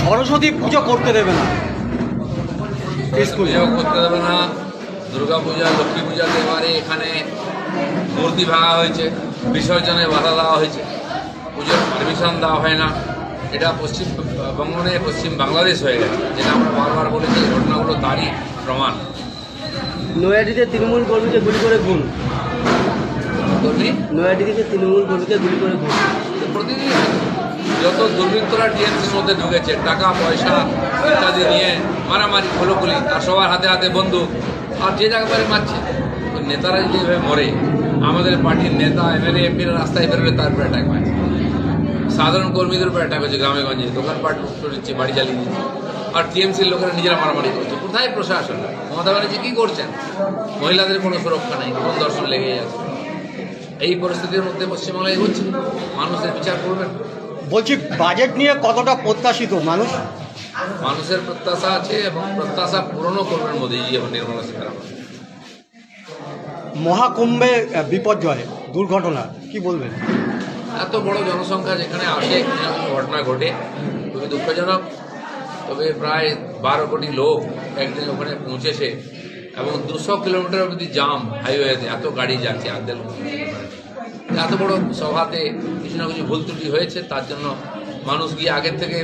সরস্বতী পুজো করতে দেবে না, পুজো করতে দেবে না। দুর্গা পূজা, লক্ষ্মী পূজাতে এবারে এখানে মূর্তি ভাঙা হয়েছে, বিসর্জনে বাধা দেওয়া হয়েছে, পুজোর পারমিশন দেওয়া হয় না। এটা পশ্চিমবঙ্গ নিয়ে পশ্চিম বাংলাদেশ হয়ে গেছে, যেটা আমরা বারবার বলেছি। এই ঘটনাগুলো তারই প্রমাণ। নৈহাটিতে তৃণমূল কর্মীকে গুলি করে খুন। নৈহাটিতে তৃণমূল কর্মীকে গুলি করে খুন। প্রতিদিন যত দুর্বৃত্তরা টিএমসির মধ্যে ঢুকেছে, টাকা পয়সা ইত্যাদি নিয়ে মারামারি খোলখুলি, আর সবার হাতে হাতে বন্দুক, আর যে একবারে মারছে। নেতারা যেভাবে মরে, আমাদের পার্টির নেতা এমএলএ এমপিরা রাস্তায় বেরোলে তার উপরে অ্যাটাক মারছে, সাধারণ কর্মীদের উপর অ্যাটাক হচ্ছে, গ্রামে গঞ্জে দোকানপাট নিচ্ছে, বাড়ি চালিয়ে দিচ্ছে, আর টিএমসির লোকেরা নিজেরা মারামারি করছে। কোথায় প্রশাসন? মমতা ব্যানার্জি কী করছেন? মহিলাদের কোনো সুরক্ষা নেই, কোন দর্শন লেগে যাচ্ছে। এই পরিস্থিতির মধ্যে পশ্চিমবাংলায় এগোচ্ছে, মানুষের বিচার করবেন। বলছি, বাজেট নিয়ে কতটা প্রত্যাশিত মানুষ? মানুষের প্রত্যাশা আছে এবং প্রত্যাশা পূরণও করবেন মোদীজি এবং নির্মলা সীতারামন। মহাকুম্ভে বিপর্যয়, দুর্ঘটনা, কি বলবেন? এত বড় জনসংখ্যা যেখানে আসে, ঘটনা ঘটে, খুবই দুঃখজনক। তবে প্রায় 12 কোটি লোক একদিন ওখানে পৌঁছেছে এবং 200 কিলোমিটার অবধি জাম হাইওয়েতে, এত গাড়ি যাচ্ছে। এত বড় সভাতে কিছু না কিছু ভুল ত্রুটি হয়েছে, তার জন্য মানুষ গিয়ে আগের থেকে